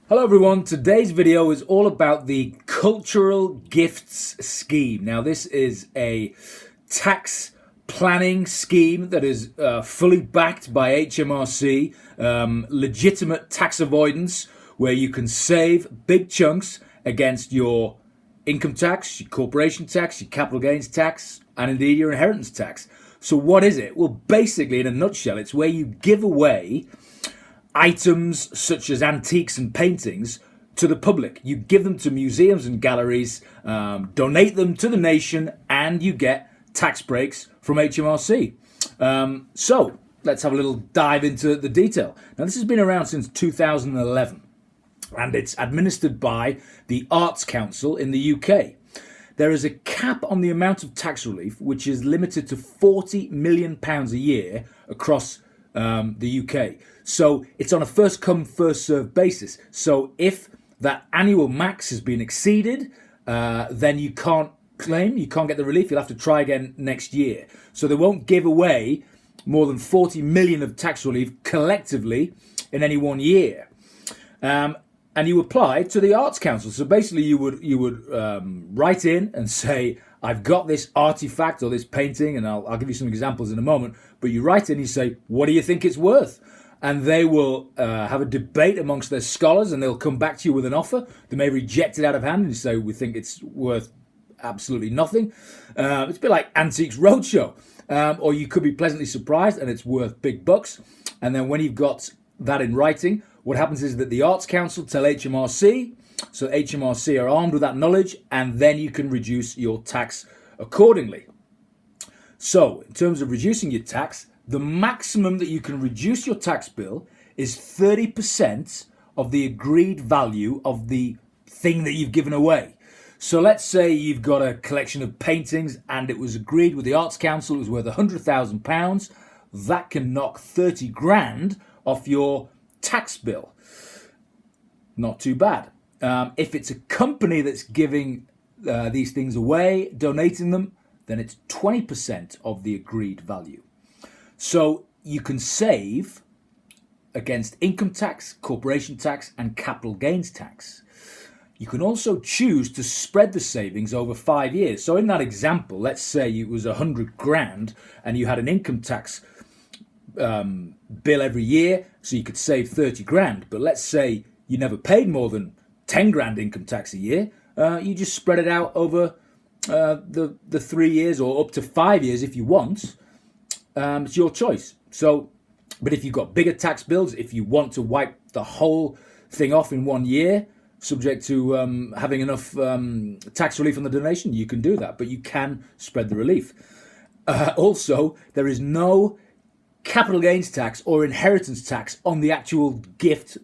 Hello everyone, today's video is all about the Cultural Gifts Scheme. Now this is a tax planning scheme that is fully backed by HMRC, legitimate tax avoidance where you can save big chunks against your income tax, your corporation tax, your capital gains tax, and indeed your inheritance tax. So what is it? Well, basically in a nutshell, it's where you give away items such as antiques and paintings to the public. You give them to museums and galleries, donate them to the nation, and you get tax breaks from HMRC. So let's have a little dive into the detail. Now, this has been around since 2011, and it's administered by the Arts Council in the UK. There is a cap on the amount of tax relief, which is limited to £40 million a year across the UK. So it's on a first come, first served basis. So if that annual max has been exceeded, then you can't claim, you can't get the relief. You'll have to try again next year. So they won't give away more than 40 million of tax relief collectively in any one year. And you apply to the Arts Council. So basically, you would write in and say, "I've got this artifact or this painting," and I'll give you some examples in a moment. But you write in, you say, "What do you think it's worth?" And they will have a debate amongst their scholars, and they'll come back to you with an offer. They may reject it out of hand and say, "We think it's worth absolutely nothing." It's a bit like Antiques Roadshow, or you could be pleasantly surprised and it's worth big bucks. And then when you've got that in writing, what happens is that the Arts Council tell HMRC, so HMRC are armed with that knowledge, and then you can reduce your tax accordingly. So, in terms of reducing your tax, the maximum that you can reduce your tax bill is 30% of the agreed value of the thing that you've given away. So let's say you've got a collection of paintings and it was agreed with the Arts Council it was worth £100,000. That can knock 30 grand off your tax bill. Not too bad. If it's a company that's giving these things away, donating them, then it's 20% of the agreed value. So you can save against income tax, corporation tax, and capital gains tax. You can also choose to spread the savings over 5 years. So in that example, let's say it was 100 grand and you had an income tax bill every year, so you could save 30 grand. But let's say you never paid more than 10 grand income tax a year. You just spread it out over the 3 years or up to 5 years if you want. It's your choice. So, but if you've got bigger tax bills, if you want to wipe the whole thing off in 1 year, subject to having enough tax relief on the donation, you can do that. But you can spread the relief. Also, there is no capital gains tax or inheritance tax on the actual gift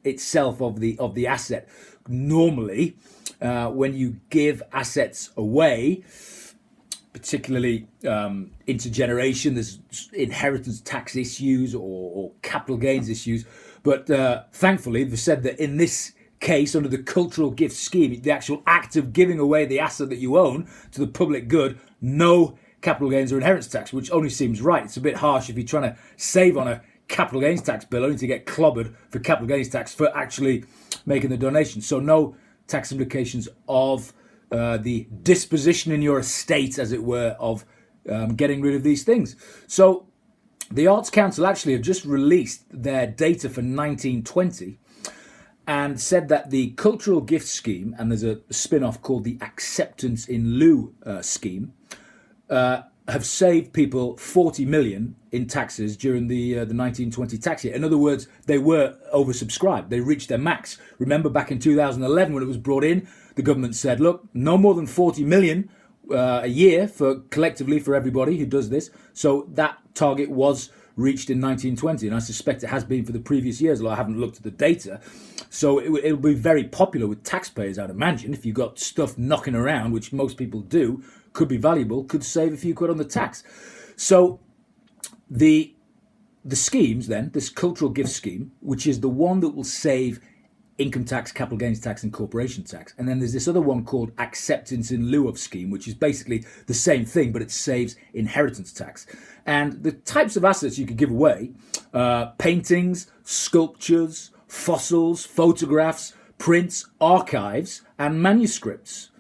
itself of the asset. Normally, when you give assets away, particularly intergeneration, there's inheritance tax issues or capital gains issues. But thankfully, they've said that in this case, under the Cultural Gift Scheme, the actual act of giving away the asset that you own to the public good, no capital gains or inheritance tax, which only seems right. It's a bit harsh if you're trying to save on a capital gains tax bill only to get clobbered for capital gains tax for actually making the donation. So no tax implications of the disposition in your estate, as it were, of getting rid of these things. So the Arts Council actually have just released their data for 1920 and said that the Cultural Gift Scheme, and there's a spin-off called the Acceptance in Lieu scheme, have saved people 40 million in taxes during the 1920 tax year. In other words, they were oversubscribed. They reached their max. Remember back in 2011 when it was brought in, the government said, look, no more than 40 million a year for collectively for everybody who does this. So that target was reached in 1920, and I suspect it has been for the previous years, although I haven't looked at the data. So it'll be very popular with taxpayers, I'd imagine. If you've got stuff knocking around, which most people do, could be valuable, could save a few quid on the tax. So the schemes then, this cultural gift scheme, which is the one that will save income tax, capital gains tax, and corporation tax. And then there's this other one called acceptance in lieu of scheme, which is basically the same thing, but it saves inheritance tax. And the types of assets you could give away, paintings, sculptures, fossils, photographs, prints, archives, and manuscripts.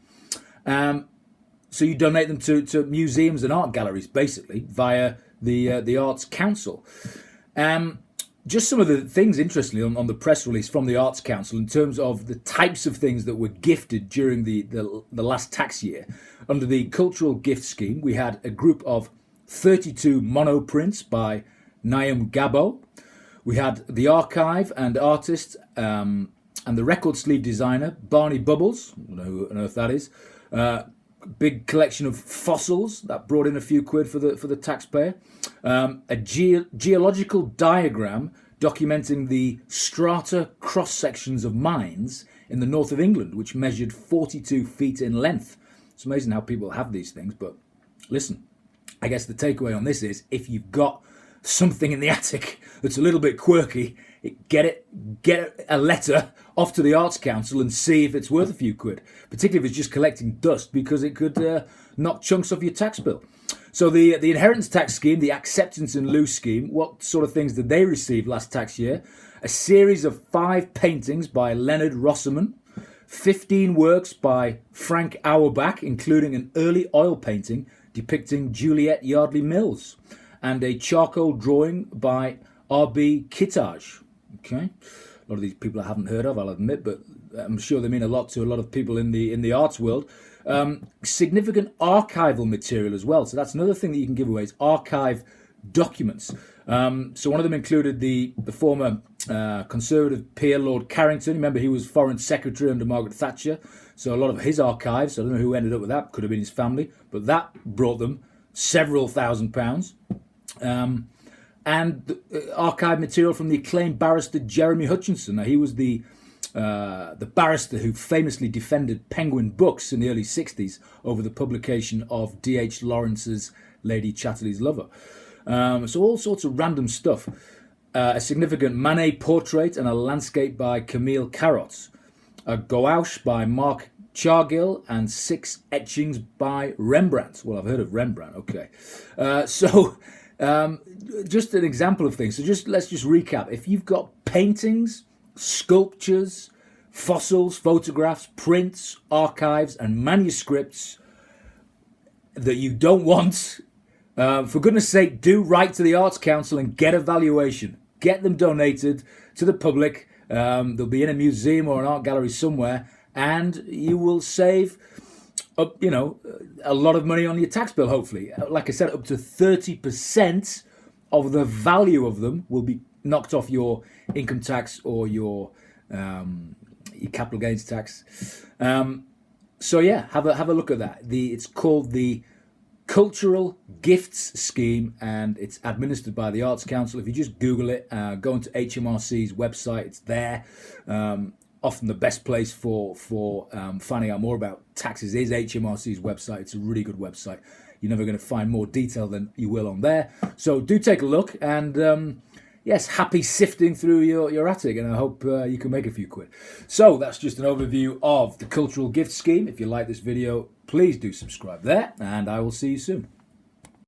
So you donate them to museums and art galleries, basically, via the Arts Council. Just some of the things, interestingly, on the press release from the Arts Council in terms of the types of things that were gifted during the last tax year. Under the Cultural Gift Scheme, we had a group of 32 monoprints by Naim Gabo. We had the archive and artist and the record sleeve designer, Barney Bubbles. I don't know who on earth that is. Big collection of fossils that brought in a few quid for the taxpayer. A geological diagram documenting the strata cross sections of mines in the north of England, which measured 42 feet in length. It's amazing how people have these things, but listen, I guess the takeaway on this is if you've got something in the attic that's a little bit quirky, get a letter off to the Arts Council and see if it's worth a few quid, particularly if it's just collecting dust, because it could knock chunks off your tax bill. So the inheritance tax scheme, the acceptance in lieu scheme, what sort of things did they receive last tax year? A series of 5 paintings by Leonard Rosserman, 15 works by Frank Auerbach, including an early oil painting depicting Juliet Yardley Mills, and a charcoal drawing by R.B. Kittage. Okay, a lot of these people I haven't heard of, I'll admit, but I'm sure they mean a lot to a lot of people in the arts world. Significant archival material as well. So that's another thing that you can give away is archive documents. So one of them included the former Conservative peer Lord Carrington. Remember, he was Foreign Secretary under Margaret Thatcher. So a lot of his archives, I don't know who ended up with that, could have been his family, but that brought them several £1,000s. And archive material from the acclaimed barrister Jeremy Hutchinson. Now, he was the barrister who famously defended Penguin Books in the early 60s over the publication of D.H. Lawrence's Lady Chatterley's Lover. So all sorts of random stuff. A significant Manet portrait and a landscape by Camille Carrot. A gouache by Mark Chargill and 6 etchings by Rembrandt. Well, I've heard of Rembrandt, okay. Just an example of things. So let's just recap. If you've got paintings, sculptures, fossils, photographs, prints, archives, and manuscripts that you don't want, for goodness sake, do write to the Arts Council and get a valuation. Get them donated to the public. They'll be in a museum or an art gallery somewhere, and you will save a lot of money on your tax bill, hopefully. Like I said, up to 30% of the value of them will be knocked off your income tax or your capital gains tax. So yeah, have a look at that. It's called the Cultural Gifts Scheme, and it's administered by the Arts Council. If you just Google it, go into HMRC's website, it's there. Often the best place for finding out more about taxes is HMRC's website. It's a really good website. You're never going to find more detail than you will on there. So do take a look, and yes, happy sifting through your attic, and I hope you can make a few quid. So that's just an overview of the Cultural Gift Scheme. If you like this video, please do subscribe there, and I will see you soon.